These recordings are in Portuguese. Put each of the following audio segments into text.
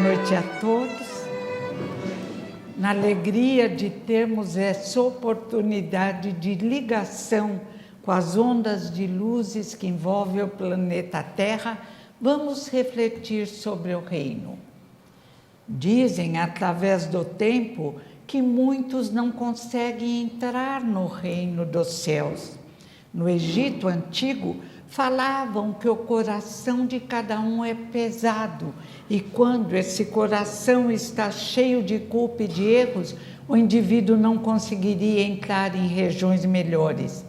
noite a todos. Na alegria de termos essa oportunidade de ligação com as ondas de luzes que envolvem o planeta Terra, vamos refletir sobre o reino. Dizem, através do tempo, que muitos não conseguem entrar no reino dos céus. No Egito Antigo, falavam que o coração de cada um é pesado e quando esse coração está cheio de culpa e de erros, o indivíduo não conseguiria entrar em regiões melhores.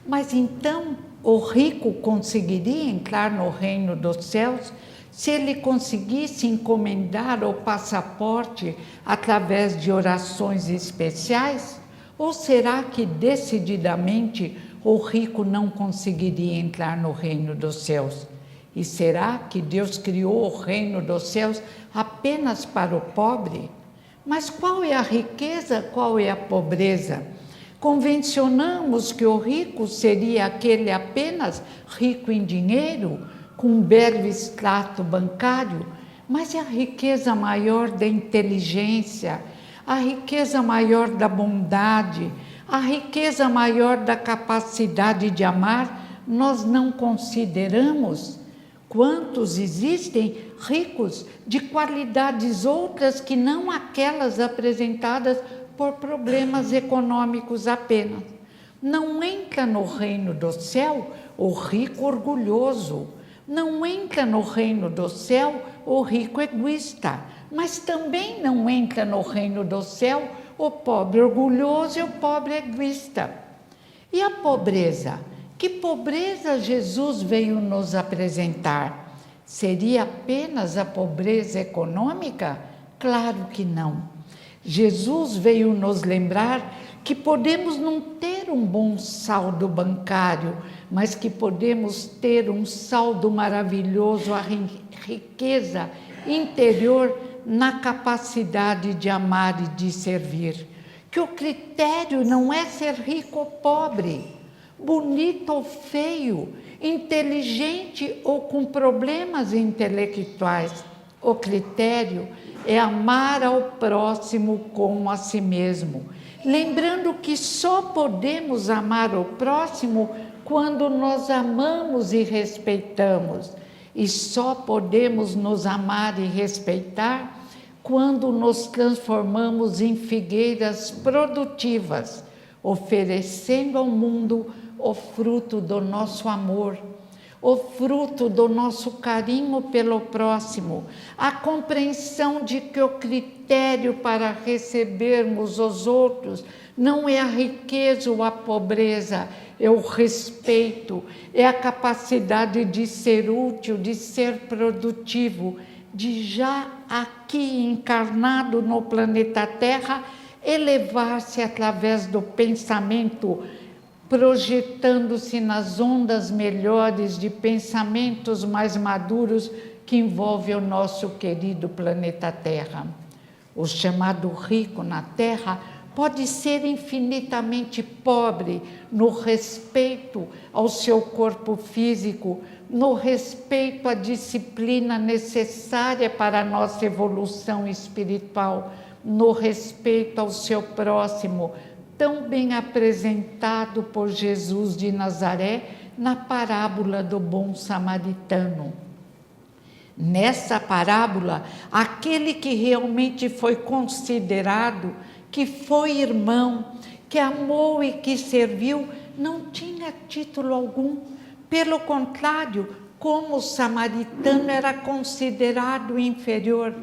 Mas então, o rico conseguiria entrar no reino dos céus se ele conseguisse encomendar o passaporte através de orações especiais? Ou será que decididamente o rico não conseguiria entrar no reino dos céus? E será que Deus criou o reino dos céus apenas para o pobre? Mas qual é a riqueza, qual é a pobreza? Convencionamos que o rico seria aquele apenas rico em dinheiro, com um belo extrato bancário, mas é a riqueza maior da inteligência, a riqueza maior da bondade, a riqueza maior da capacidade de amar, nós não consideramos. Quantos existem ricos de qualidades outras que não aquelas apresentadas por problemas econômicos apenas? Não entra no reino do céu o rico orgulhoso, não entra no reino do céu o rico egoísta, mas também não entra no reino do céu o pobre orgulhoso e o pobre egoísta. E a pobreza? Que pobreza Jesus veio nos apresentar? Seria apenas a pobreza econômica? Claro que não. Jesus veio nos lembrar que podemos não ter um bom saldo bancário, mas que podemos ter um saldo maravilhoso, a riqueza interior na capacidade de amar e de servir. Que o critério não é ser rico ou pobre, bonito ou feio, inteligente ou com problemas intelectuais. O critério é amar ao próximo como a si mesmo. Lembrando que só podemos amar o próximo quando nós amamos e respeitamos. E só podemos nos amar e respeitar quando nos transformamos em figueiras produtivas, oferecendo ao mundo o fruto do nosso amor, o fruto do nosso carinho pelo próximo, a compreensão de que o critério para recebermos os outros não é a riqueza ou a pobreza, é o respeito, é a capacidade de ser útil, de ser produtivo, de já aqui encarnado no planeta Terra, elevar-se através do pensamento, projetando-se nas ondas melhores de pensamentos mais maduros que envolvem o nosso querido planeta Terra. O chamado rico na Terra pode ser infinitamente pobre no respeito ao seu corpo físico, no respeito à disciplina necessária para a nossa evolução espiritual, no respeito ao seu próximo, tão bem apresentado por Jesus de Nazaré na parábola do bom samaritano. Nessa parábola, aquele que realmente foi considerado, que foi irmão, que amou e que serviu, não tinha título algum. Pelo contrário, como o samaritano era considerado inferior.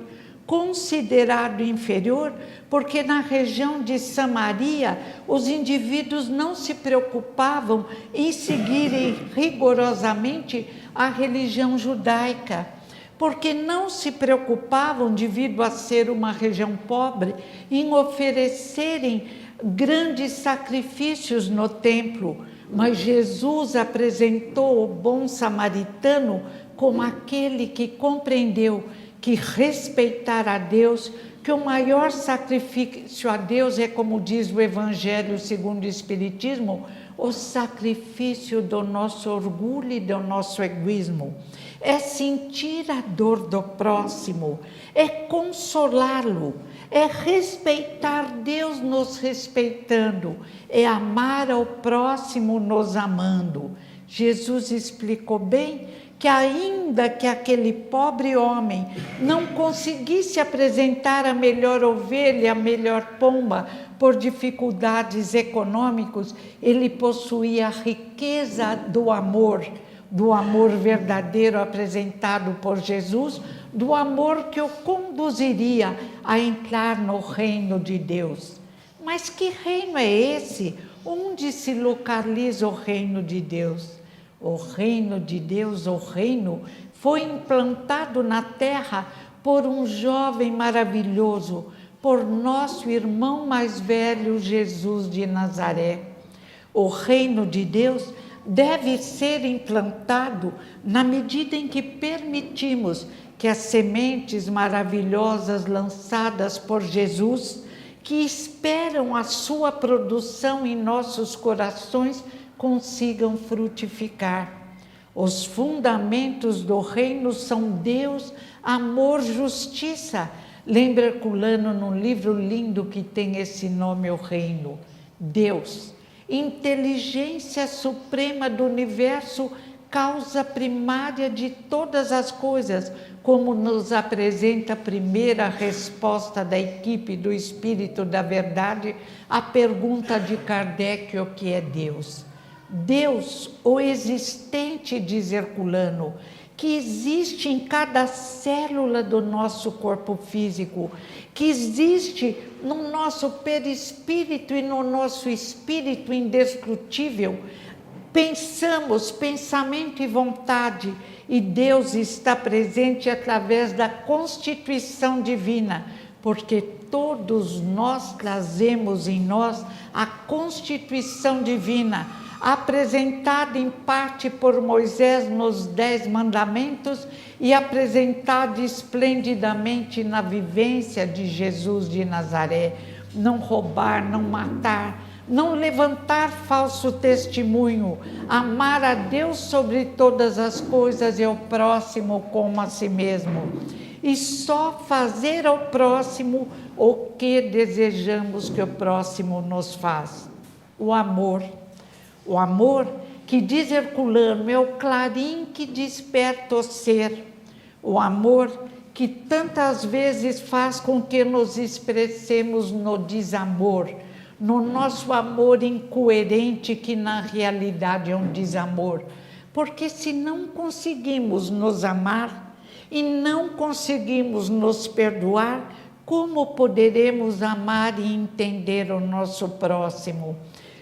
Considerado inferior porque na região de Samaria os indivíduos não se preocupavam em seguirem rigorosamente a religião judaica, porque não se preocupavam, devido a ser uma região pobre, em oferecerem grandes sacrifícios no templo. Mas Jesus apresentou o bom samaritano como aquele que compreendeu que respeitar a Deus que o maior sacrifício a Deus é, como diz o Evangelho segundo o Espiritismo, o sacrifício do nosso orgulho e do nosso egoísmo. É sentir a dor do próximo, é consolá-lo, é respeitar Deus nos respeitando, é amar ao próximo nos amando. Jesus explicou bem que ainda que aquele pobre homem não conseguisse apresentar a melhor ovelha, a melhor pomba, por dificuldades econômicas, ele possuía a riqueza do amor verdadeiro apresentado por Jesus, do amor que o conduziria a entrar no reino de Deus. Mas que reino é esse? Onde se localiza o reino de Deus? O reino de Deus, o reino, foi implantado na terra por um jovem maravilhoso, por nosso irmão mais velho, Jesus de Nazaré. O reino de Deus deve ser implantado na medida em que permitimos que as sementes maravilhosas lançadas por Jesus, que esperam a sua produção em nossos corações, consigam frutificar. Os fundamentos do reino são Deus, amor, justiça. Lembra Herculano num livro lindo que tem esse nome, O Reino. Deus, inteligência suprema do universo, causa primária de todas as coisas, como nos apresenta a primeira resposta da equipe do Espírito da Verdade à pergunta de Kardec: o que é Deus? Deus, o existente, diz Herculano, que existe em cada célula do nosso corpo físico, que existe no nosso perispírito e no nosso espírito indestrutível. Pensamos, pensamento e vontade, e Deus está presente através da constituição divina, porque todos nós trazemos em nós a constituição divina, apresentada em parte por Moisés nos 10 mandamentos e apresentada esplendidamente na vivência de Jesus de Nazaré. Não roubar, não matar, não levantar falso testemunho, amar a Deus sobre todas as coisas e ao próximo como a si mesmo. E só fazer ao próximo o que desejamos que o próximo nos faça. O amor. O amor, que diz Herculano, é o clarim que desperta o ser. O amor que tantas vezes faz com que nos expressemos no desamor, no nosso amor incoerente, que na realidade é um desamor. Porque se não conseguimos nos amar e não conseguimos nos perdoar, como poderemos amar e entender o nosso próximo?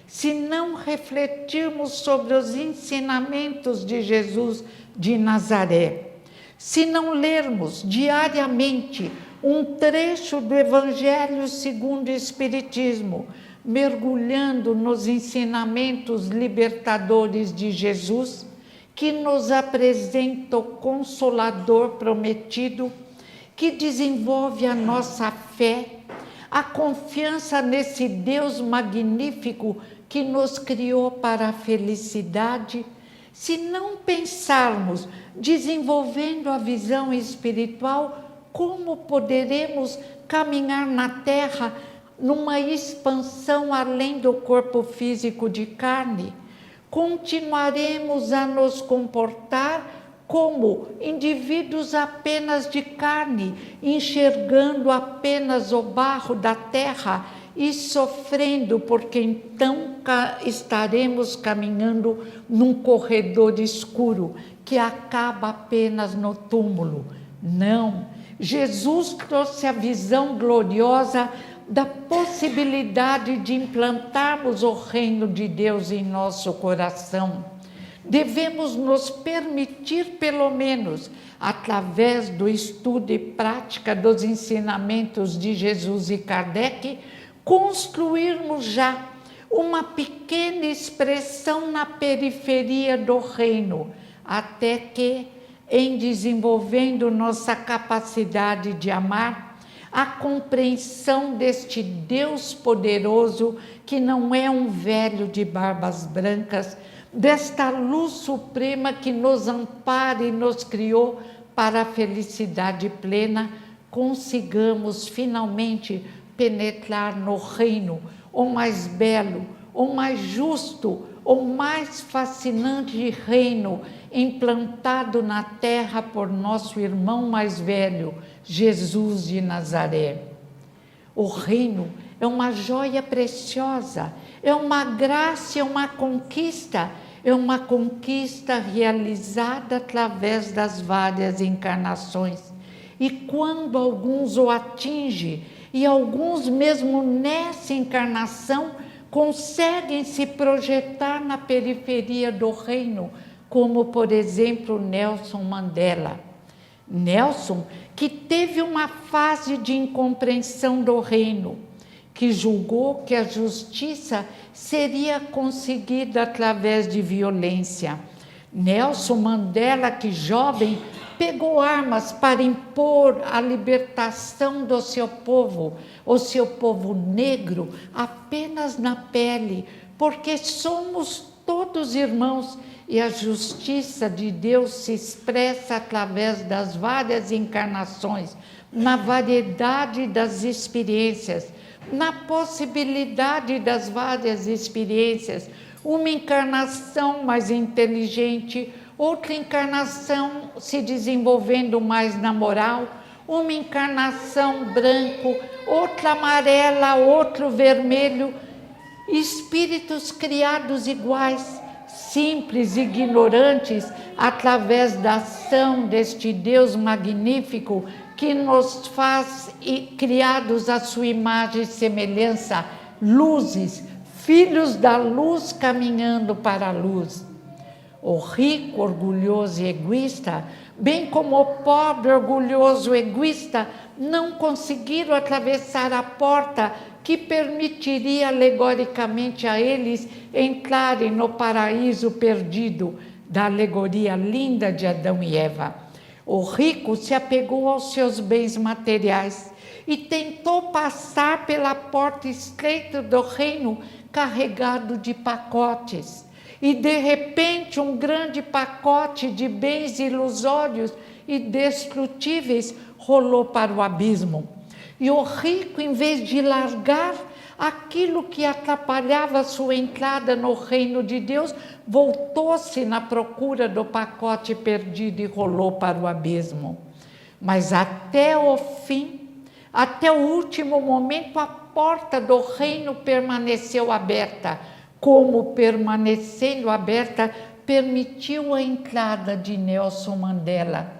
Se não refletirmos sobre os ensinamentos de Jesus de Nazaré, se não lermos diariamente um trecho do Evangelho segundo o Espiritismo, mergulhando nos ensinamentos libertadores de Jesus, que nos apresenta o Consolador prometido, que desenvolve a nossa fé, a confiança nesse Deus magnífico que nos criou para a felicidade. Se não pensarmos desenvolvendo a visão espiritual, como poderemos caminhar na Terra numa expansão além do corpo físico de carne? Continuaremos a nos comportar como indivíduos apenas de carne, enxergando apenas o barro da terra e sofrendo, porque então estaremos caminhando num corredor escuro que acaba apenas no túmulo. Não, Jesus trouxe a visão gloriosa da possibilidade de implantarmos o reino de Deus em nosso coração. Devemos nos permitir, pelo menos, através do estudo e prática dos ensinamentos de Jesus e Kardec, construirmos já uma pequena expressão na periferia do reino, até que, em desenvolvendo nossa capacidade de amar, a compreensão deste Deus poderoso, que não é um velho de barbas brancas, desta luz suprema que nos ampara e nos criou para a felicidade plena, consigamos finalmente penetrar no reino, o mais belo, o mais justo, o mais fascinante reino implantado na terra por nosso irmão mais velho, Jesus de Nazaré. O reino é uma joia preciosa, é uma graça, é uma conquista realizada através das várias encarnações. E quando alguns o atingem, e alguns mesmo nessa encarnação conseguem se projetar na periferia do reino, como por exemplo Nelson Mandela. Nelson, que teve uma fase de incompreensão do reino, que julgou que a justiça seria conseguida através de violência. Nelson Mandela, que jovem, pegou armas para impor a libertação do seu povo, o seu povo negro, apenas na pele, porque somos todos irmãos e a justiça de Deus se expressa através das várias encarnações, na variedade das experiências, na possibilidade das várias experiências, uma encarnação mais inteligente, outra encarnação se desenvolvendo mais na moral, uma encarnação branco, outra amarela, outro vermelho, espíritos criados iguais, simples, ignorantes, através da ação deste Deus magnífico que nos faz criados à sua imagem e semelhança, luzes, filhos da luz caminhando para a luz. O rico, orgulhoso e egoísta, bem como o pobre, orgulhoso e egoísta, não conseguiram atravessar a porta que permitiria alegoricamente a eles entrarem no paraíso perdido da alegoria linda de Adão e Eva. O rico se apegou aos seus bens materiais e tentou passar pela porta estreita do reino carregado de pacotes. E de repente um grande pacote de bens ilusórios e destrutíveis rolou para o abismo. E o rico, em vez de largar aquilo que atrapalhava a sua entrada no reino de Deus, voltou-se na procura do pacote perdido e rolou para o abismo. Mas até o fim, até o último momento, a porta do reino permaneceu aberta. Como permanecendo aberta, permitiu a entrada de Nelson Mandela,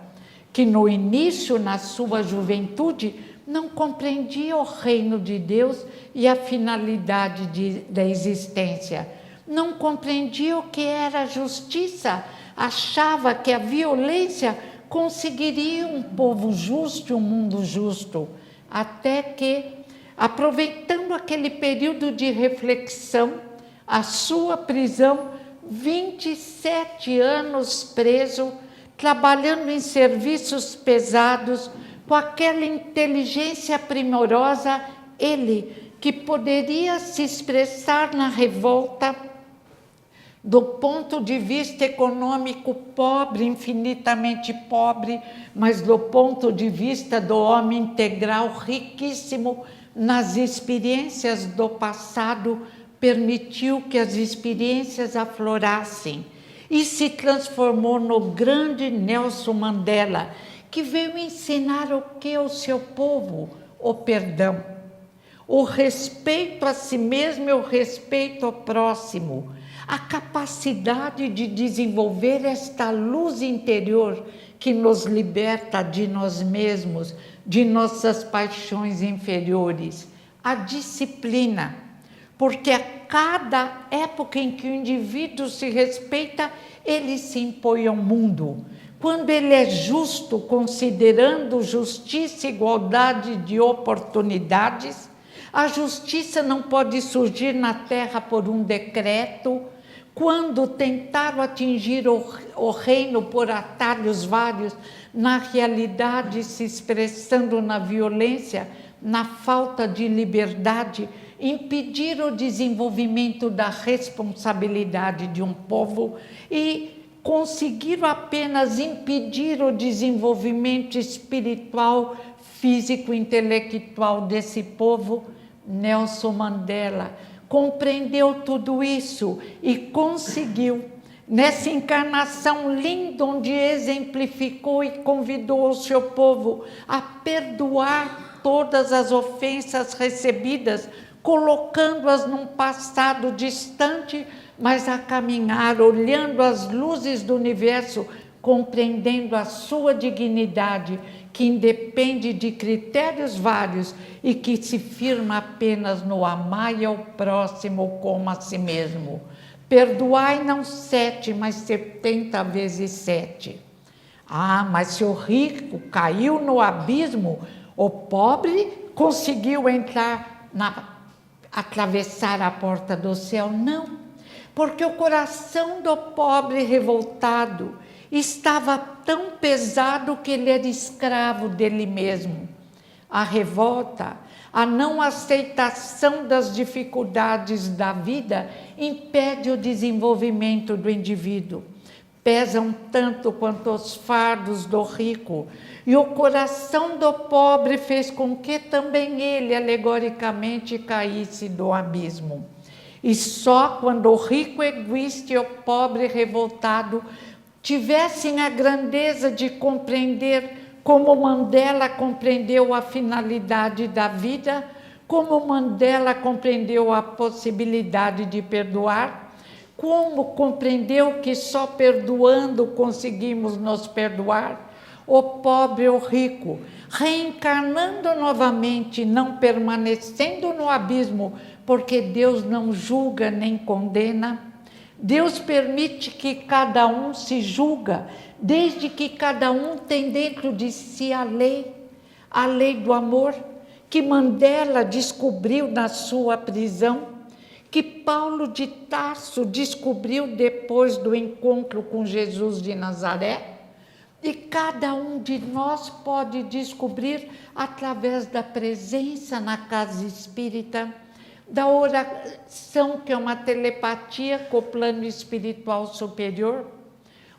que no início, na sua juventude, não compreendia o reino de Deus e a finalidade da existência. Não compreendia o que era justiça, achava que a violência conseguiria um povo justo e um mundo justo, até que, aproveitando aquele período de reflexão, a sua prisão, 27 anos preso, trabalhando em serviços pesados, com aquela inteligência primorosa, ele que poderia se expressar na revolta do ponto de vista econômico pobre, infinitamente pobre, mas do ponto de vista do homem integral, riquíssimo nas experiências do passado, permitiu que as experiências aflorassem e se transformou no grande Nelson Mandela, que veio ensinar o que ao seu povo? O perdão, o respeito a si mesmo e o respeito ao próximo, a capacidade de desenvolver esta luz interior que nos liberta de nós mesmos, de nossas paixões inferiores, a disciplina, porque a cada época em que o indivíduo se respeita, ele se impõe ao mundo. Quando ele é justo, considerando justiça e igualdade de oportunidades, a justiça não pode surgir na terra por um decreto. Quando tentaram atingir o reino por atalhos vários, na realidade se expressando na violência, na falta de liberdade, impedir o desenvolvimento da responsabilidade de um povo e conseguir apenas impedir o desenvolvimento espiritual, físico, intelectual desse povo. Nelson Mandela compreendeu tudo isso e conseguiu, nessa encarnação linda, onde exemplificou e convidou o seu povo a perdoar todas as ofensas recebidas, colocando-as num passado distante, mas a caminhar, olhando as luzes do universo, compreendendo a sua dignidade, que independe de critérios vários e que se firma apenas no amar ao próximo como a si mesmo. Perdoai não 7, mas 70 vezes 7. Mas se o rico caiu no abismo, o pobre conseguiu atravessar a porta do céu? Não, porque o coração do pobre revoltado estava tão pesado que ele era escravo dele mesmo. A revolta, a não aceitação das dificuldades da vida impede o desenvolvimento do indivíduo. Pesam tanto quanto os fardos do rico, e o coração do pobre fez com que também ele, alegoricamente, caísse do abismo. E só quando o rico egoísta e o pobre revoltado tivessem a grandeza de compreender como Mandela compreendeu a finalidade da vida, como Mandela compreendeu a possibilidade de perdoar, como compreendeu que só perdoando conseguimos nos perdoar, o pobre e o rico, reencarnando novamente, não permanecendo no abismo, porque Deus não julga nem condena. Deus permite que cada um se julga, desde que cada um tem dentro de si a lei do amor, que Mandela descobriu na sua prisão, que Paulo de Tarso descobriu depois do encontro com Jesus de Nazaré, e cada um de nós pode descobrir através da presença na casa espírita, da oração, que é uma telepatia com o plano espiritual superior,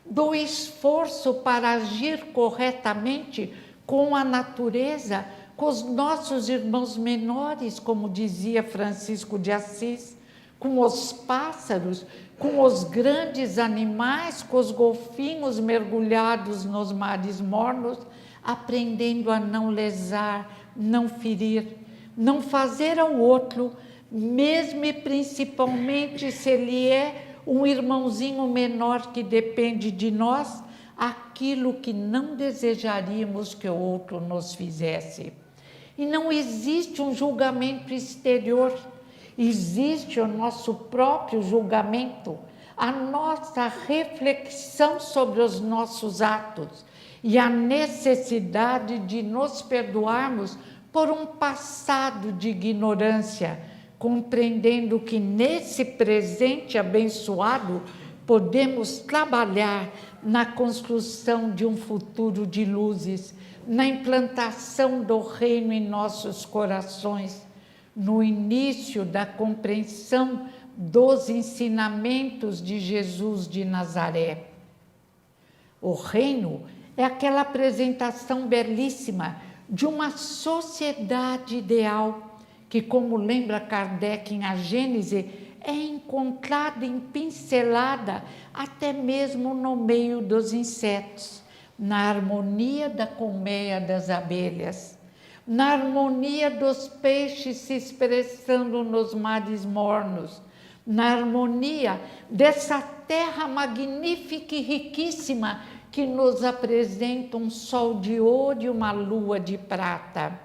do esforço para agir corretamente com a natureza, com os nossos irmãos menores, como dizia Francisco de Assis, com os pássaros, com os grandes animais, com os golfinhos mergulhados nos mares mornos, aprendendo a não lesar, não ferir, não fazer ao outro, mesmo e principalmente se ele é um irmãozinho menor que depende de nós, aquilo que não desejaríamos que o outro nos fizesse. E não existe um julgamento exterior, existe o nosso próprio julgamento, a nossa reflexão sobre os nossos atos e a necessidade de nos perdoarmos por um passado de ignorância, compreendendo que nesse presente abençoado podemos trabalhar na construção de um futuro de luzes, na implantação do reino em nossos corações, no início da compreensão dos ensinamentos de Jesus de Nazaré. O reino é aquela apresentação belíssima de uma sociedade ideal que, como lembra Kardec em A Gênese, é encontrada em pincelada até mesmo no meio dos insetos, na harmonia da colmeia das abelhas, na harmonia dos peixes se expressando nos mares mornos, na harmonia dessa terra magnífica e riquíssima que nos apresenta um sol de ouro e uma lua de prata.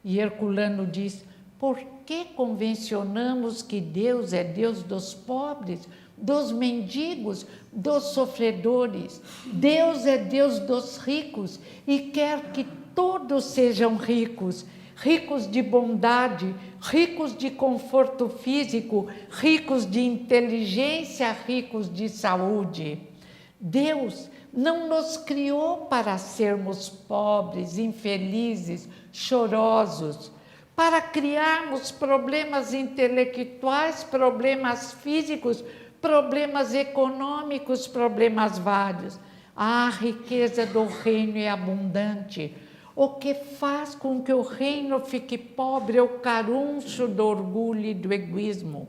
E Herculano diz: por que convencionamos que Deus é Deus dos pobres, dos mendigos, dos sofredores? Deus é Deus dos ricos e quer que todos sejam ricos, ricos de bondade, ricos de conforto físico, ricos de inteligência, ricos de saúde. Deus não nos criou para sermos pobres, infelizes, chorosos, para criarmos problemas intelectuais, problemas físicos, problemas econômicos, problemas vários. A riqueza do reino é abundante. O que faz com que o reino fique pobre é o caruncho do orgulho e do egoísmo.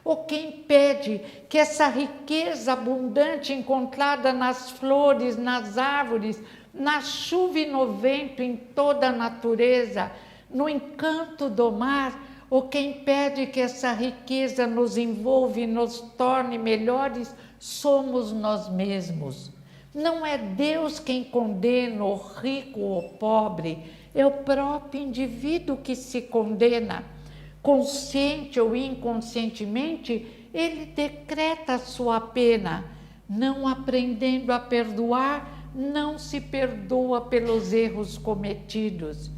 O que impede que essa riqueza abundante encontrada nas flores, nas árvores, na chuva e no vento, em toda a natureza, no encanto do mar, o que impede que essa riqueza nos envolva e nos torne melhores, somos nós mesmos. Não é Deus quem condena o rico ou o pobre, é o próprio indivíduo que se condena. Consciente ou inconscientemente, ele decreta a sua pena. Não aprendendo a perdoar, não se perdoa pelos erros cometidos.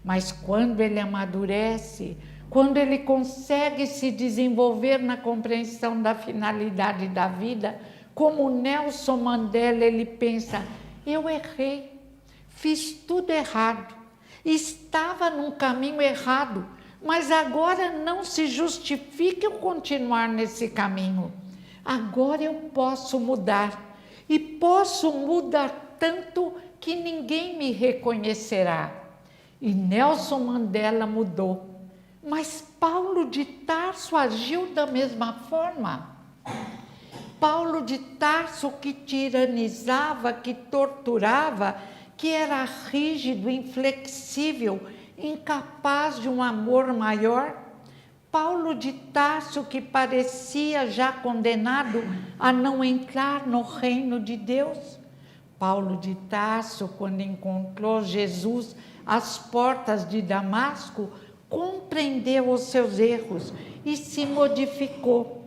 Mas quando ele amadurece, quando ele consegue se desenvolver na compreensão da finalidade da vida, como Nelson Mandela, ele pensa: eu errei, fiz tudo errado, estava num caminho errado, mas agora não se justifica eu continuar nesse caminho. Agora eu posso mudar, e posso mudar tanto que ninguém me reconhecerá. E Nelson Mandela mudou, mas Paulo de Tarso agiu da mesma forma. Paulo de Tarso, que tiranizava, que torturava, que era rígido, inflexível, incapaz de um amor maior. Paulo de Tarso, que parecia já condenado a não entrar no reino de Deus. Paulo de Tarso, quando encontrou Jesus às portas de Damasco, compreendeu os seus erros e se modificou.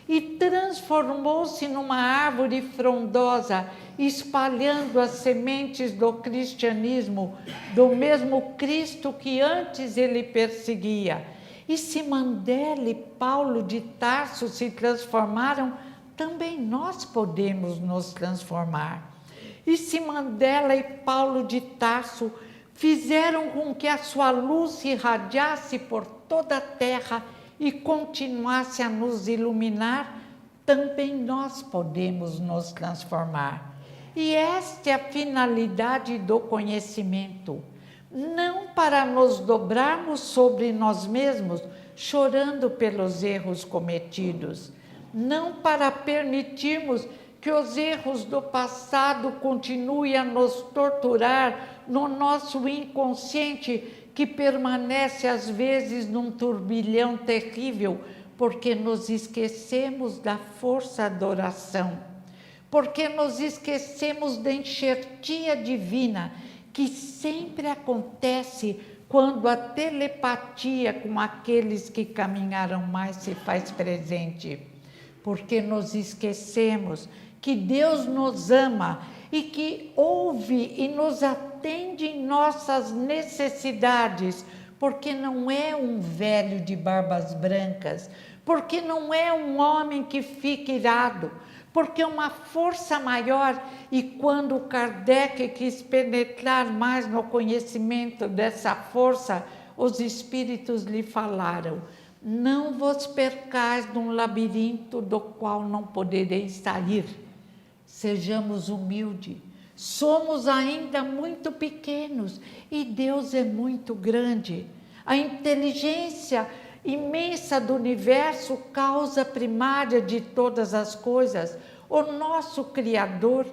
E transformou-se numa árvore frondosa, espalhando as sementes do cristianismo, do mesmo Cristo que antes ele perseguia. E se Mandela e Paulo de Tarso se transformaram, também nós podemos nos transformar. E se Mandela e Paulo de Tarso fizeram com que a sua luz se irradiasse por toda a terra e continuasse a nos iluminar, também nós podemos nos transformar. E esta é a finalidade do conhecimento. Não para nos dobrarmos sobre nós mesmos, chorando pelos erros cometidos. Não para permitirmos que os erros do passado continuem a nos torturar no nosso inconsciente, que permanece às vezes num turbilhão terrível, porque nos esquecemos da força da oração, porque nos esquecemos da enxertia divina, que sempre acontece quando a telepatia com aqueles que caminharam mais se faz presente, porque nos esquecemos que Deus nos ama e que ouve e nos atende em nossas necessidades, porque não é um velho de barbas brancas, porque não é um homem que fica irado, porque é uma força maior. E quando Kardec quis penetrar mais no conhecimento dessa força, os espíritos lhe falaram: não vos percais num labirinto do qual não podereis sair. Sejamos humildes, somos ainda muito pequenos e Deus é muito grande. A inteligência imensa do universo, causa primária de todas as coisas, o nosso Criador,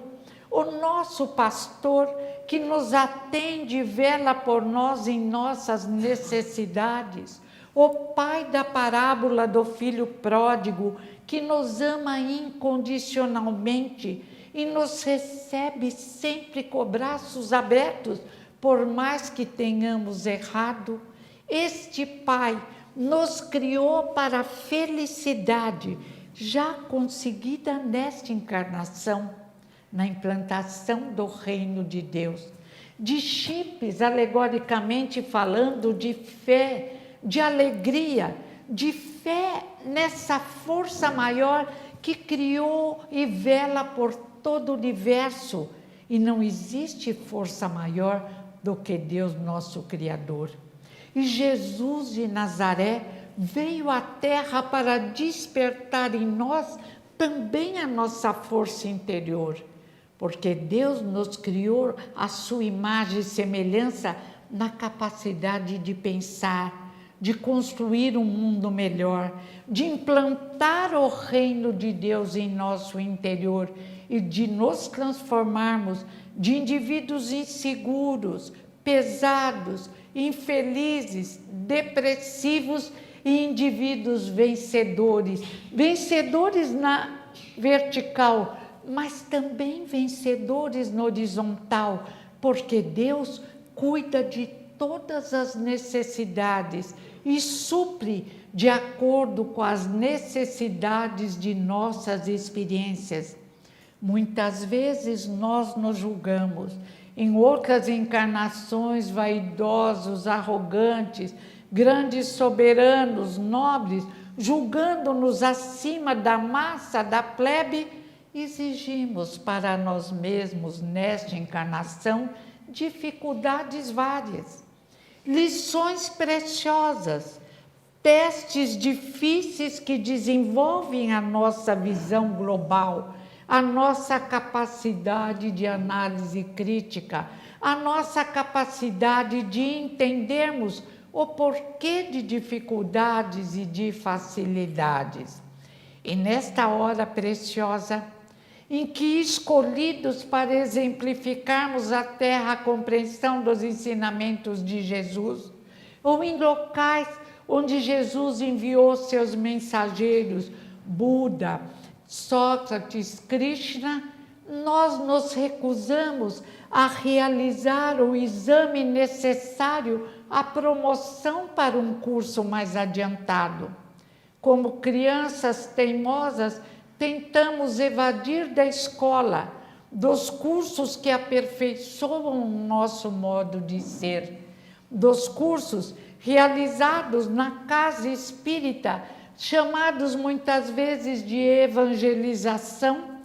o nosso pastor, que nos atende e vela por nós em nossas necessidades, o Pai da parábola do filho pródigo, que nos ama incondicionalmente e nos recebe sempre com braços abertos, por mais que tenhamos errado. Este Pai nos criou para a felicidade, já conseguida nesta encarnação, na implantação do reino de Deus. De chips, alegoricamente falando, de fé, de alegria, de fé nessa força maior que criou e vela por todo o universo e não existe força maior do que Deus, nosso Criador. E Jesus de Nazaré veio à Terra para despertar em nós também a nossa força interior, porque Deus nos criou à sua imagem e semelhança na capacidade de pensar, de construir um mundo melhor, de implantar o reino de Deus em nosso interior e de nos transformarmos de indivíduos inseguros, pesados, infelizes, depressivos e indivíduos vencedores, vencedores na vertical, mas também vencedores na horizontal, porque Deus cuida de todas as necessidades e supre de acordo com as necessidades de nossas experiências. Muitas vezes nós nos julgamos, em outras encarnações vaidosos, arrogantes, grandes soberanos, nobres, julgando-nos acima da massa, da plebe, exigimos para nós mesmos, nesta encarnação, dificuldades várias, lições preciosas, testes difíceis que desenvolvem a nossa visão global, a nossa capacidade de análise crítica, a nossa capacidade de entendermos o porquê de dificuldades e de facilidades. E nesta hora preciosa, em que escolhidos para exemplificarmos à Terra a compreensão dos ensinamentos de Jesus, ou em locais onde Jesus enviou seus mensageiros, Buda, Sócrates, Krishna, nós nos recusamos a realizar o exame necessário à promoção para um curso mais adiantado. Como crianças teimosas, tentamos evadir da escola, dos cursos que aperfeiçoam o nosso modo de ser, dos cursos realizados na casa espírita, chamados muitas vezes de evangelização,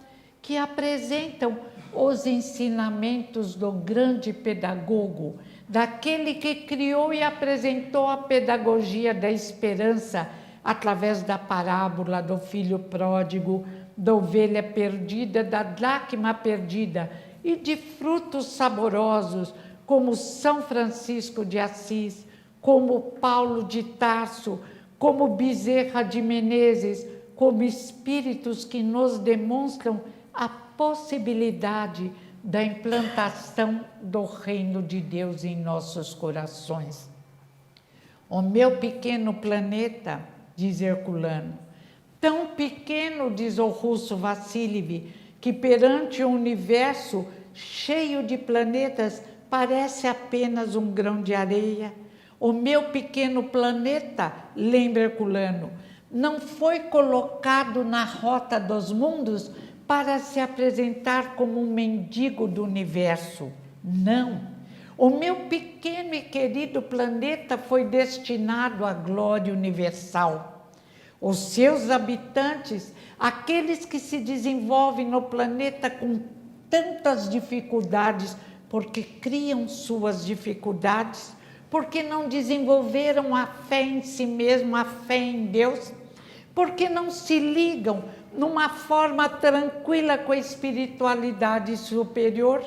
que apresentam os ensinamentos do grande pedagogo, daquele que criou e apresentou a pedagogia da esperança através da parábola do filho pródigo, da ovelha perdida, da dracma perdida e de frutos saborosos como São Francisco de Assis, como Paulo de Tarso, como Bezerra de Menezes, como espíritos que nos demonstram a possibilidade da implantação do reino de Deus em nossos corações. O meu pequeno planeta, diz Herculano, tão pequeno, diz o russo Vassiliev, que perante o universo cheio de planetas parece apenas um grão de areia. O meu pequeno planeta, lembra Herculano, não foi colocado na rota dos mundos para se apresentar como um mendigo do universo. Não. O meu pequeno e querido planeta foi destinado à glória universal. Os seus habitantes, aqueles que se desenvolvem no planeta com tantas dificuldades, porque criam suas dificuldades, porque não desenvolveram a fé em si mesmo, a fé em Deus, porque não se ligam numa forma tranquila com a espiritualidade superior.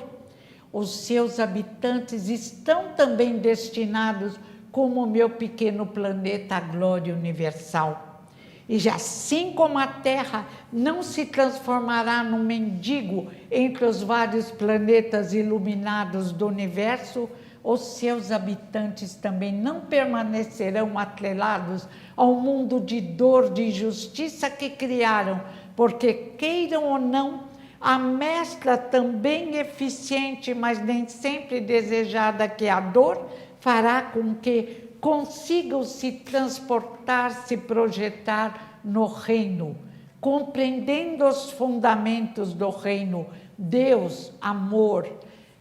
Os seus habitantes estão também destinados, como o meu pequeno planeta, à glória universal. E já assim como a Terra não se transformará num mendigo entre os vários planetas iluminados do universo, os seus habitantes também não permanecerão atrelados ao mundo de dor, de injustiça que criaram, porque queiram ou não, a mescla também eficiente, mas nem sempre desejada, que é a dor, fará com que consigam se transportar, se projetar no reino, compreendendo os fundamentos do reino, Deus, amor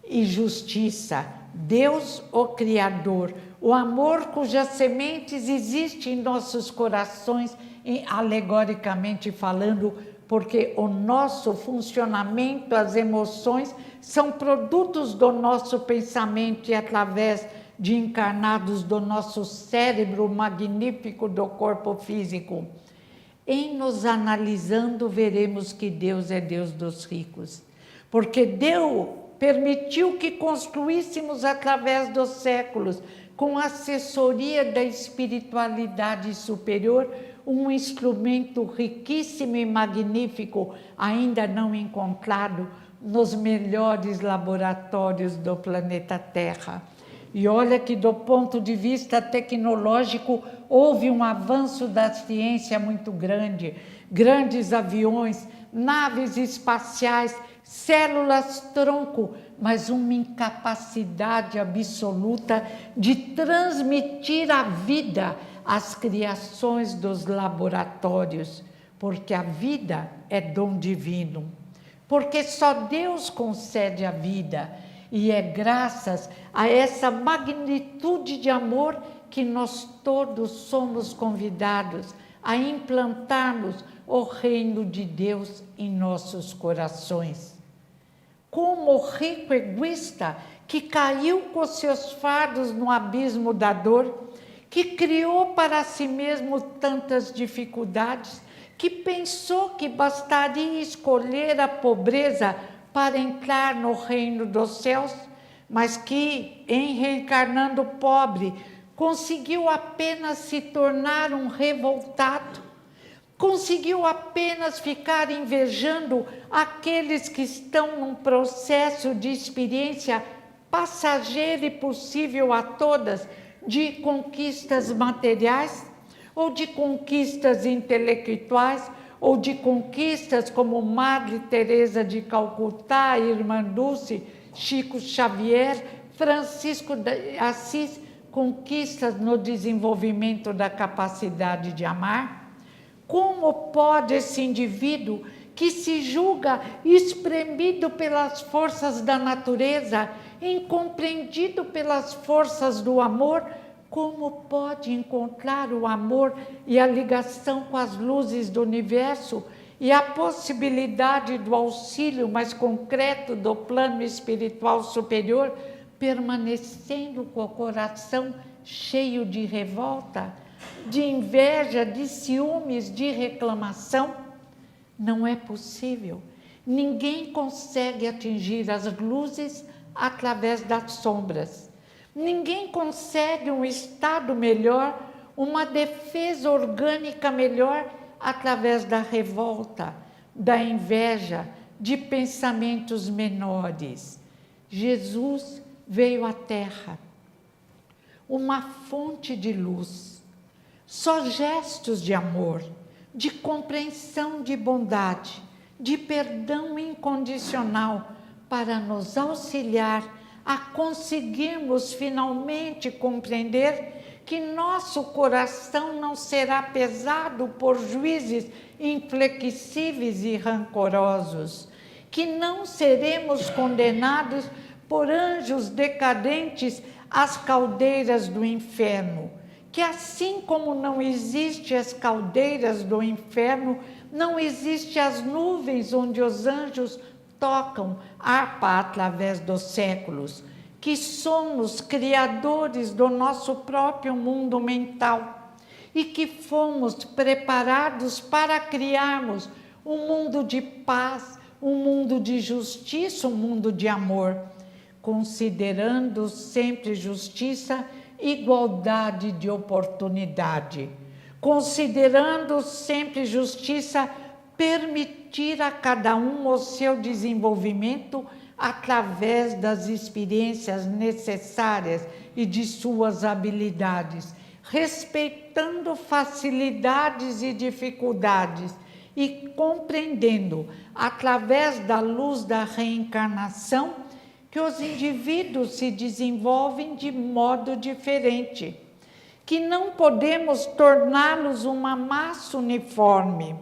e justiça, Deus, o Criador, o amor cujas sementes existem em nossos corações, alegoricamente falando, porque o nosso funcionamento, as emoções, são produtos do nosso pensamento e através de encarnados do nosso cérebro magnífico do corpo físico. Em nos analisando, veremos que Deus é Deus dos ricos, porque Deus permitiu que construíssemos através dos séculos, com assessoria da espiritualidade superior, um instrumento riquíssimo e magnífico, ainda não encontrado nos melhores laboratórios do planeta Terra. E olha que do ponto de vista tecnológico houve um avanço da ciência muito grande, grandes aviões, naves espaciais, células-tronco, mas uma incapacidade absoluta de transmitir a vida às criações dos laboratórios, porque a vida é dom divino, porque só Deus concede a vida, e é graças a essa magnitude de amor que nós todos somos convidados a implantarmos o reino de Deus em nossos corações. Como o rico egoísta que caiu com seus fardos no abismo da dor, que criou para si mesmo tantas dificuldades, que pensou que bastaria escolher a pobreza para entrar no reino dos céus, mas que, em reencarnando pobre, conseguiu apenas se tornar um revoltado, conseguiu apenas ficar invejando aqueles que estão num processo de experiência passageira e possível a todas, de conquistas materiais, ou de conquistas intelectuais, ou de conquistas como Madre Teresa de Calcutá, Irmã Dulce, Chico Xavier, Francisco de Assis, conquistas no desenvolvimento da capacidade de amar? Como pode esse indivíduo que se julga espremido pelas forças da natureza, incompreendido pelas forças do amor, como pode encontrar o amor e a ligação com as luzes do universo e a possibilidade do auxílio mais concreto do plano espiritual superior, permanecendo com o coração cheio de revolta, de inveja, de ciúmes, de reclamação? Não é possível. Ninguém consegue atingir as luzes através das sombras. Ninguém consegue um estado melhor, uma defesa orgânica melhor através da revolta, da inveja, de pensamentos menores. Jesus veio à Terra, uma fonte de luz, só gestos de amor, de compreensão, de bondade, de perdão incondicional para nos auxiliar a conseguirmos finalmente compreender que nosso coração não será pesado por juízes inflexíveis e rancorosos, que não seremos condenados por anjos decadentes às caldeiras do inferno, que assim como não existem as caldeiras do inferno, não existem as nuvens onde os anjos tocam harpa através dos séculos, que somos criadores do nosso próprio mundo mental e que fomos preparados para criarmos um mundo de paz, um mundo de justiça, um mundo de amor, considerando sempre justiça, igualdade de oportunidade, considerando sempre justiça, permitir a cada um o seu desenvolvimento através das experiências necessárias e de suas habilidades, respeitando facilidades e dificuldades e compreendendo, através da luz da reencarnação, que os indivíduos se desenvolvem de modo diferente, que não podemos torná-los uma massa uniforme,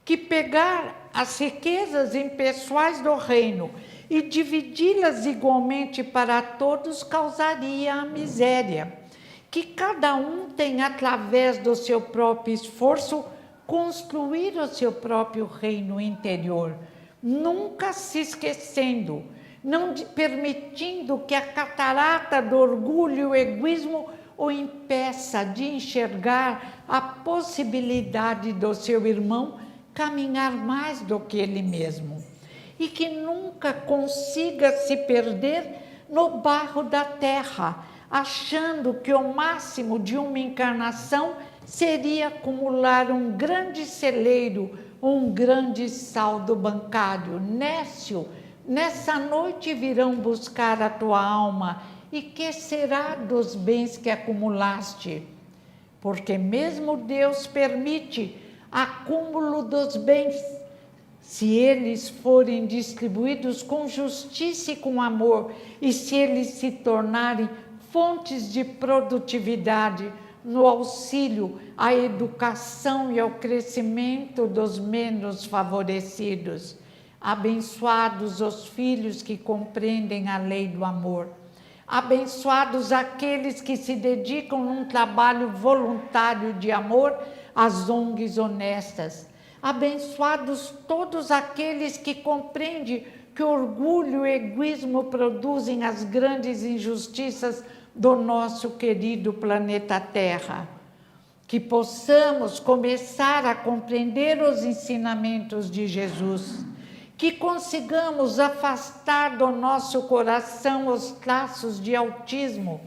que pegar as riquezas impessoais do reino e dividi-las igualmente para todos causaria a miséria, que cada um tem, através do seu próprio esforço, construir o seu próprio reino interior, nunca se esquecendo, não permitindo que a catarata do orgulho e o egoísmo o impeça de enxergar a possibilidade do seu irmão caminhar mais do que ele mesmo, e que nunca consiga se perder no barro da terra, achando que o máximo de uma encarnação seria acumular um grande celeiro, um grande saldo bancário. Nécio, nessa noite virão buscar a tua alma, e que será dos bens que acumulaste? Porque mesmo Deus permite acúmulo dos bens, se eles forem distribuídos com justiça e com amor, e se eles se tornarem fontes de produtividade no auxílio à educação e ao crescimento dos menos favorecidos. Abençoados os filhos que compreendem a lei do amor. Abençoados aqueles que se dedicam num trabalho voluntário de amor às ONGs honestas. Abençoados todos aqueles que compreendem que orgulho e egoísmo produzem as grandes injustiças do nosso querido planeta Terra. Que possamos começar a compreender os ensinamentos de Jesus, que consigamos afastar do nosso coração os traços de autismo,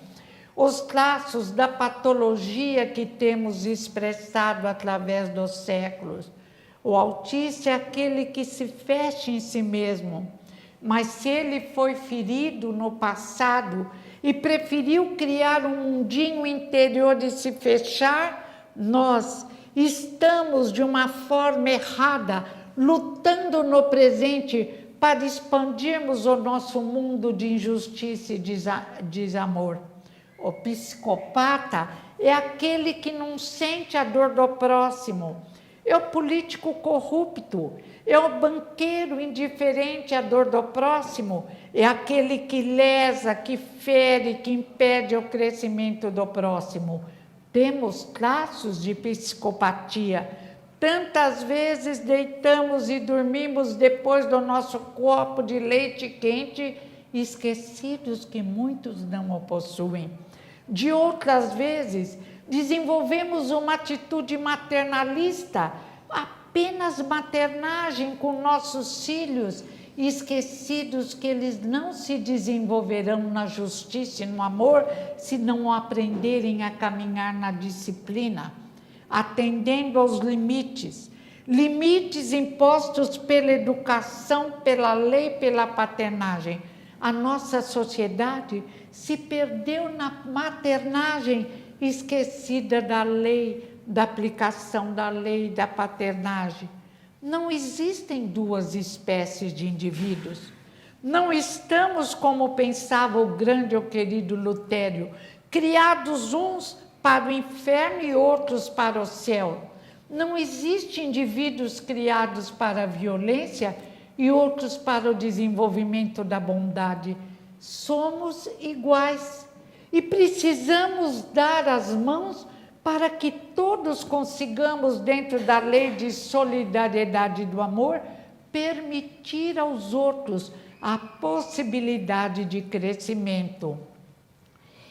os traços da patologia que temos expressado através dos séculos. O autista é aquele que se fecha em si mesmo, mas se ele foi ferido no passado e preferiu criar um mundinho interior e se fechar, nós estamos de uma forma errada, lutando no presente para expandirmos o nosso mundo de injustiça e desamor. O psicopata é aquele que não sente a dor do próximo, é o político corrupto, é o banqueiro indiferente à dor do próximo, é aquele que lesa, que fere, que impede o crescimento do próximo. Temos traços de psicopatia. Tantas vezes deitamos e dormimos depois do nosso copo de leite quente, esquecidos que muitos não o possuem. De outras vezes, desenvolvemos uma atitude maternalista, apenas maternagem com nossos filhos, esquecidos que eles não se desenvolverão na justiça e no amor se não aprenderem a caminhar na disciplina, atendendo aos limites impostos pela educação, pela lei, pela paternagem. A nossa sociedade se perdeu na maternagem, esquecida da lei, da aplicação da lei, da paternagem. Não existem duas espécies de indivíduos. Não estamos, como pensava o grande ou querido Lutério, criados uns para o inferno e outros para o céu. Não existem indivíduos criados para a violência e outros para o desenvolvimento da bondade. Somos iguais e precisamos dar as mãos para que todos consigamos, dentro da lei de solidariedade e do amor, permitir aos outros a possibilidade de crescimento.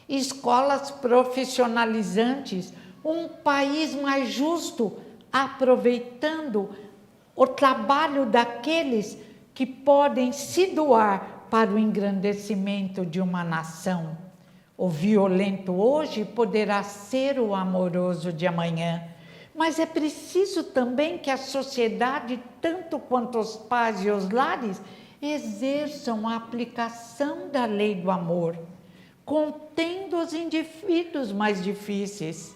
Escolas profissionalizantes, um país mais justo, aproveitando o trabalho daqueles que podem se doar para o engrandecimento de uma nação. O violento hoje poderá ser o amoroso de amanhã, mas é preciso também que a sociedade, tanto quanto os pais e os lares, exerçam a aplicação da lei do amor, contendo os indivíduos mais difíceis,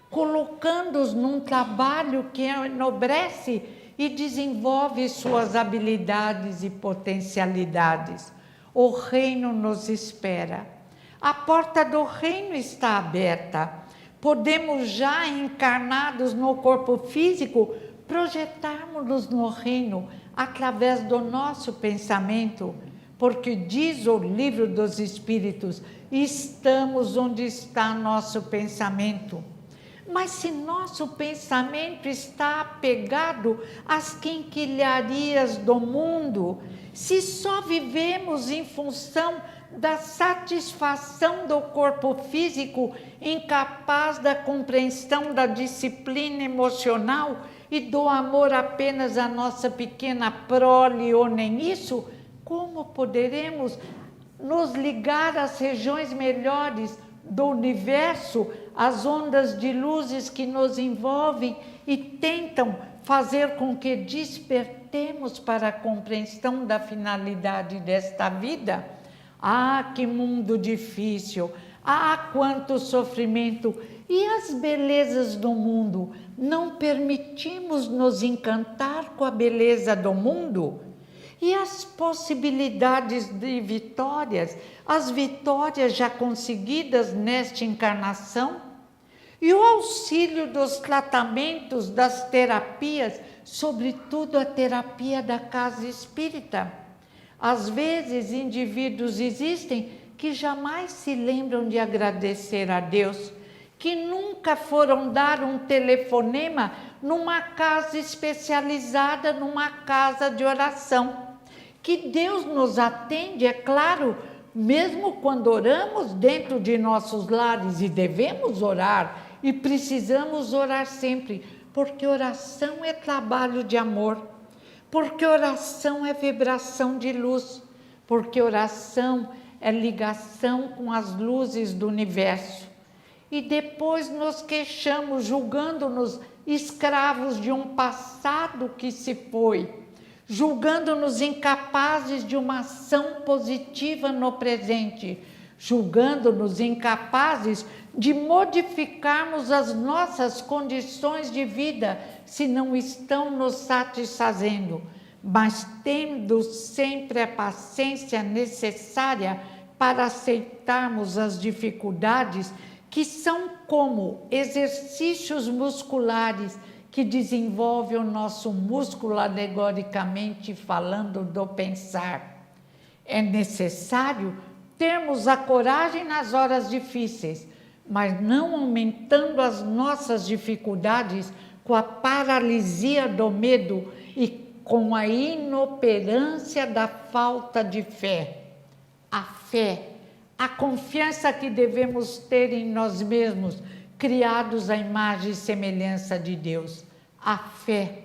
colocando-os num trabalho que enobrece e desenvolve suas habilidades e potencialidades. O reino nos espera. A porta do reino está aberta. Podemos já, encarnados no corpo físico, projetarmos-nos no reino através do nosso pensamento, porque diz o Livro dos Espíritos, estamos onde está nosso pensamento. Mas se nosso pensamento está apegado às quinquilharias do mundo, se só vivemos em função da satisfação do corpo físico, incapaz da compreensão da disciplina emocional e do amor apenas à nossa pequena prole ou nem isso, como poderemos nos ligar às regiões melhores do universo, às ondas de luzes que nos envolvem e tentam fazer com que despertemos para a compreensão da finalidade desta vida? Ah, que mundo difícil! Ah, quanto sofrimento! E as belezas do mundo? Não permitimos nos encantar com a beleza do mundo? E as possibilidades de vitórias, as vitórias já conseguidas nesta encarnação? E o auxílio dos tratamentos, das terapias, sobretudo a terapia da casa espírita? Às vezes, indivíduos existem que jamais se lembram de agradecer a Deus, que nunca foram dar um telefonema numa casa especializada, numa casa de oração. Que Deus nos atende, é claro, mesmo quando oramos dentro de nossos lares, e devemos orar, e precisamos orar sempre, porque oração é trabalho de amor, porque oração é vibração de luz, porque oração é ligação com as luzes do universo. E depois nos queixamos, julgando-nos escravos de um passado que se foi, julgando-nos incapazes de uma ação positiva no presente, julgando-nos incapazes de modificarmos as nossas condições de vida se não estão nos satisfazendo, mas tendo sempre a paciência necessária para aceitarmos as dificuldades que são como exercícios musculares que desenvolve o nosso músculo alegoricamente falando do pensar. É necessário termos a coragem nas horas difíceis, mas não aumentando as nossas dificuldades com a paralisia do medo e com a inoperância da falta de fé. A fé, a confiança que devemos ter em nós mesmos, criados à imagem e semelhança de Deus. A fé,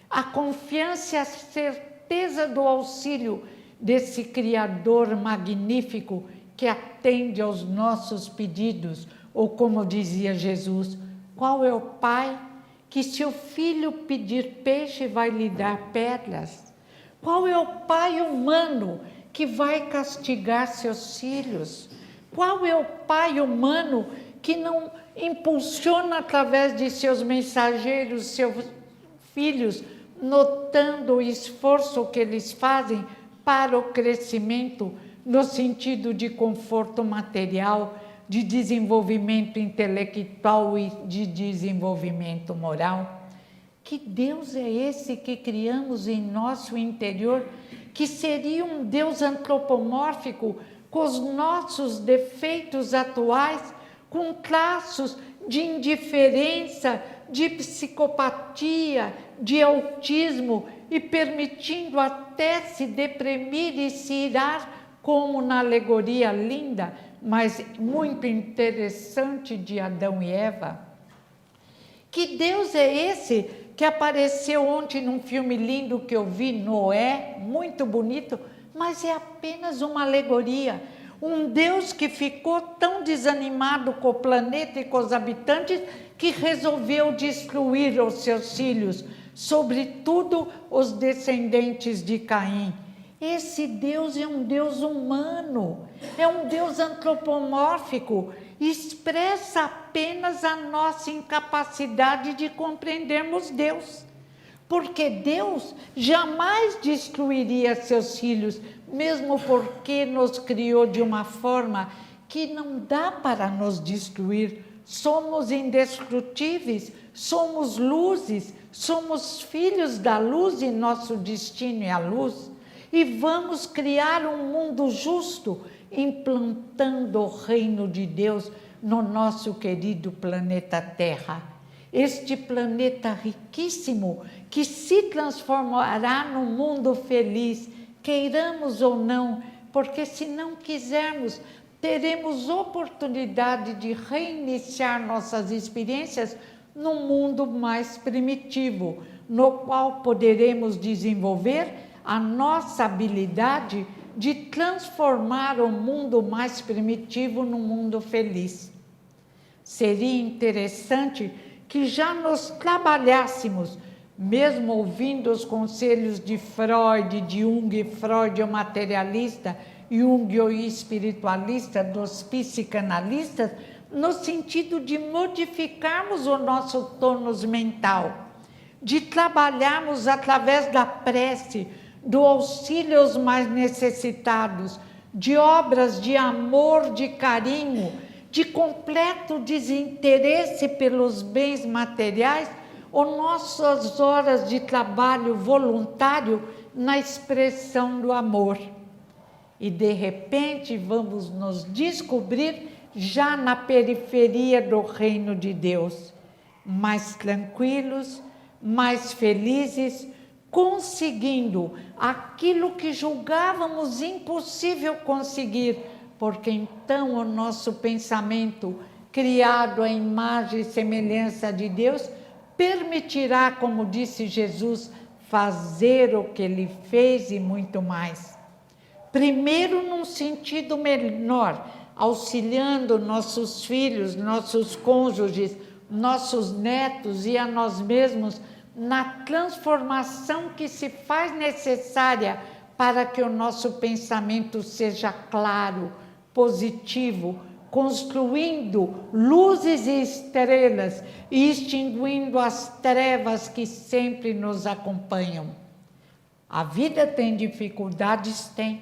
a confiança e a certeza do auxílio desse Criador magnífico que atende aos nossos pedidos, ou como dizia Jesus, qual é o pai que se o filho pedir peixe vai lhe dar pedras? Qual é o pai humano que vai castigar seus filhos? Qual é o pai humano que não impulsiona através de seus mensageiros, seus filhos, notando o esforço que eles fazem para o crescimento no sentido de conforto material, de desenvolvimento intelectual e de desenvolvimento moral? Que Deus é esse que criamos em nosso interior, que seria um Deus antropomórfico com os nossos defeitos atuais, com traços de indiferença, de psicopatia, de autismo e permitindo até se deprimir e se irar, como na alegoria linda, mas muito interessante de Adão e Eva? Que Deus é esse que apareceu ontem num filme lindo que eu vi, Noé, muito bonito, mas é apenas uma alegoria. Um Deus que ficou tão desanimado com o planeta e com os habitantes que resolveu destruir os seus filhos, sobretudo os descendentes de Caim. Esse Deus é um Deus humano, é um Deus antropomórfico, expressa apenas a nossa incapacidade de compreendermos Deus. Porque Deus jamais destruiria seus filhos, mesmo porque nos criou de uma forma que não dá para nos destruir. Somos indestrutíveis, somos luzes, somos filhos da luz e nosso destino é a luz. E vamos criar um mundo justo, implantando o reino de Deus no nosso querido planeta Terra. este planeta riquíssimo que se transformará num mundo feliz, queiramos ou não, porque se não quisermos, teremos oportunidade de reiniciar nossas experiências num mundo mais primitivo, no qual poderemos desenvolver a nossa habilidade de transformar o mundo mais primitivo num mundo feliz. Seria interessante que já nos trabalhássemos, mesmo ouvindo os conselhos de Freud, de Jung, Freud o materialista, Jung o espiritualista, dos psicanalistas, no sentido de modificarmos o nosso tônus mental, de trabalharmos através da prece, do auxílio aos mais necessitados, de obras de amor, de carinho, de completo desinteresse pelos bens materiais, ou nossas horas de trabalho voluntário na expressão do amor. E de repente vamos nos descobrir já na periferia do reino de Deus, mais tranquilos, mais felizes, conseguindo aquilo que julgávamos impossível conseguir, porque então o nosso pensamento, criado à imagem e semelhança de Deus, permitirá, como disse Jesus, fazer o que Ele fez e muito mais. Primeiro, num sentido menor, auxiliando nossos filhos, nossos cônjuges, nossos netos e a nós mesmos na transformação que se faz necessária para que o nosso pensamento seja claro, positivo, construindo luzes e estrelas e extinguindo as trevas que sempre nos acompanham. A vida tem dificuldades? Tem,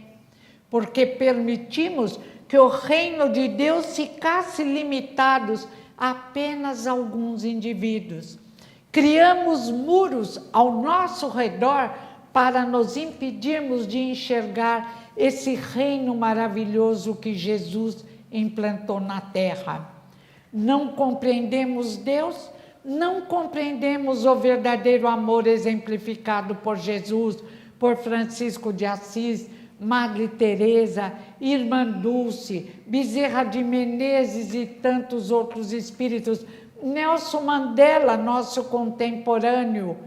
porque permitimos que o reino de Deus ficasse limitados a apenas alguns indivíduos. Criamos muros ao nosso redor para nos impedirmos de enxergar esse reino maravilhoso que Jesus implantou na terra. Não compreendemos Deus, não compreendemos o verdadeiro amor exemplificado por Jesus, por Francisco de Assis, Madre Teresa, Irmã Dulce, Bezerra de Menezes e tantos outros espíritos, Nelson Mandela, nosso contemporâneo.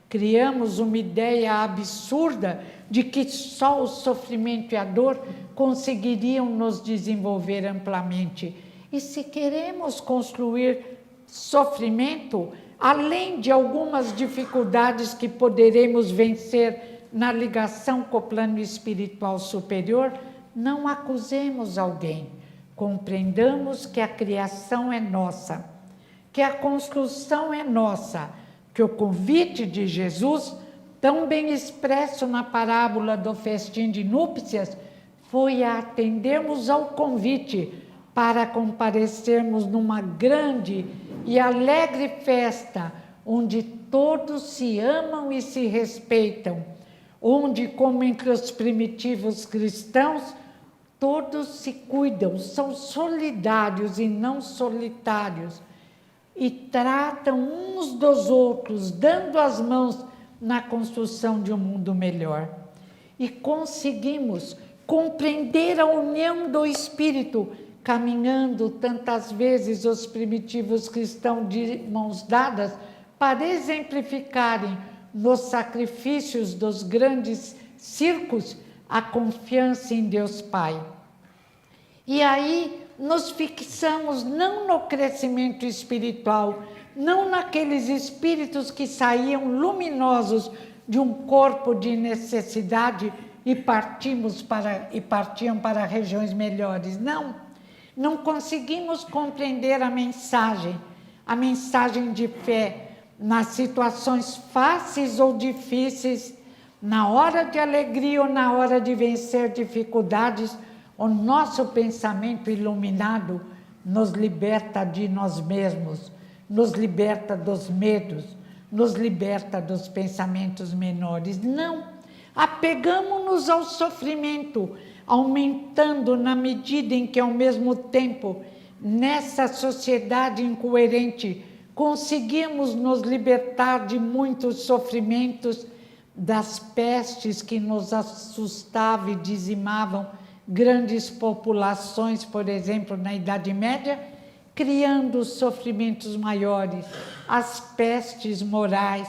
Criamos uma ideia absurda de que só o sofrimento e a dor conseguiriam nos desenvolver amplamente. E se queremos construir sofrimento, além de algumas dificuldades que poderemos vencer na ligação com o plano espiritual superior, não acusemos alguém. Compreendamos que a criação é nossa, que a construção é nossa, que o convite de Jesus, tão bem expresso na parábola do festim de núpcias, foi a atendermos ao convite para comparecermos numa grande e alegre festa, onde todos se amam e se respeitam, onde, como entre os primitivos cristãos, todos se cuidam, são solidários e não solitários, e tratam uns dos outros, dando as mãos na construção de um mundo melhor. E conseguimos compreender a união do Espírito, caminhando tantas vezes os primitivos cristãos de mãos dadas para exemplificarem nos sacrifícios dos grandes circos a confiança em Deus Pai. E aí nos fixamos não no crescimento espiritual, não naqueles espíritos que saíam luminosos de um corpo de necessidade e partiam para regiões melhores. Não conseguimos compreender a mensagem de fé nas situações fáceis ou difíceis, na hora de alegria ou na hora de vencer dificuldades. O nosso pensamento iluminado nos liberta de nós mesmos, nos liberta dos medos, nos liberta dos pensamentos menores. Não, apegamos-nos ao sofrimento, aumentando na medida em que, ao mesmo tempo, nessa sociedade incoerente, conseguimos nos libertar de muitos sofrimentos, das pestes que nos assustavam e dizimavam grandes populações, por exemplo, na Idade Média, criando sofrimentos maiores, as pestes morais,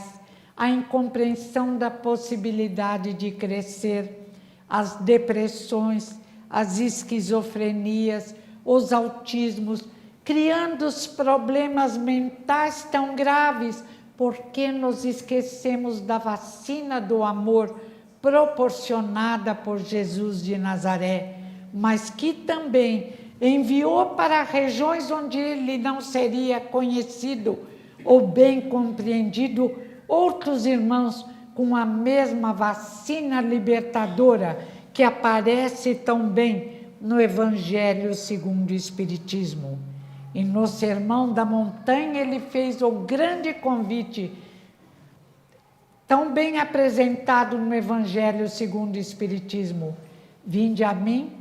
a incompreensão da possibilidade de crescer, as depressões, as esquizofrenias, os autismos, criando os problemas mentais tão graves, porque nos esquecemos da vacina do amor proporcionada por Jesus de Nazaré, mas que também enviou para regiões onde ele não seria conhecido ou bem compreendido outros irmãos com a mesma vacina libertadora que aparece tão bem no Evangelho segundo o Espiritismo. E no Sermão da Montanha ele fez o grande convite, tão bem apresentado no Evangelho segundo o Espiritismo: vinde a mim,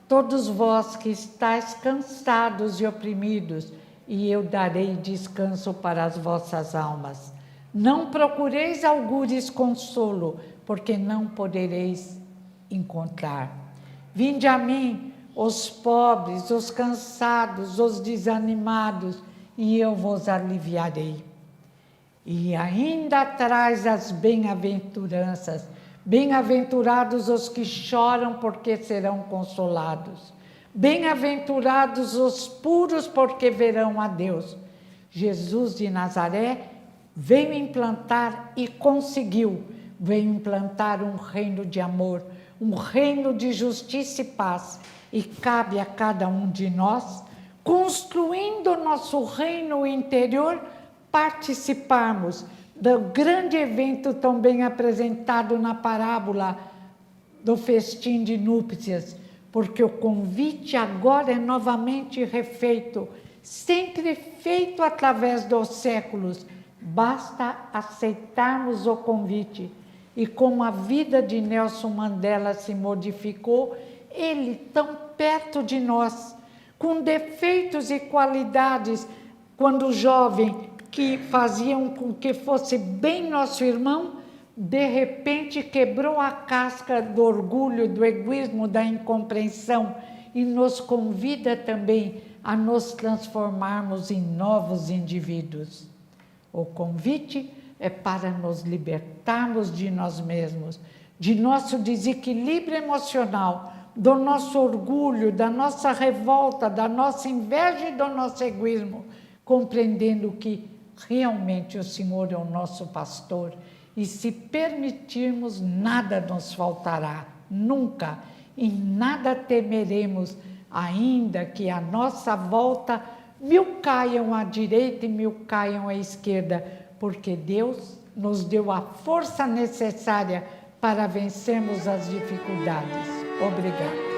todos vós que estáis cansados e oprimidos, e eu darei descanso para as vossas almas. Não procureis algures consolo, porque não podereis encontrar. Vinde a mim, os pobres, os cansados, os desanimados, e eu vos aliviarei. E ainda traz as bem-aventuranças. Bem-aventurados os que choram, porque serão consolados. Bem-aventurados os puros, porque verão a Deus. Jesus de Nazaré veio implantar e conseguiu. Veio implantar um reino de amor, um reino de justiça e paz. E cabe a cada um de nós, construindo nosso reino interior, participarmos do grande evento tão bem apresentado na parábola do festim de núpcias, porque o convite agora é novamente refeito, sempre feito através dos séculos. Basta aceitarmos o convite. E como a vida de Nelson Mandela se modificou, ele tão perto de nós, com defeitos e qualidades, quando jovem, que faziam com que fosse bem nosso irmão, de repente quebrou a casca do orgulho, do egoísmo, da incompreensão e nos convida também a nos transformarmos em novos indivíduos. O convite é para nos libertarmos de nós mesmos, de nosso desequilíbrio emocional, do nosso orgulho, da nossa revolta, da nossa inveja e do nosso egoísmo, compreendendo que realmente o Senhor é o nosso pastor e se permitirmos, nada nos faltará, nunca, e nada temeremos, ainda que à nossa volta 1000 caiam à direita e 1000 caiam à esquerda, porque Deus nos deu a força necessária para vencermos as dificuldades. Obrigada.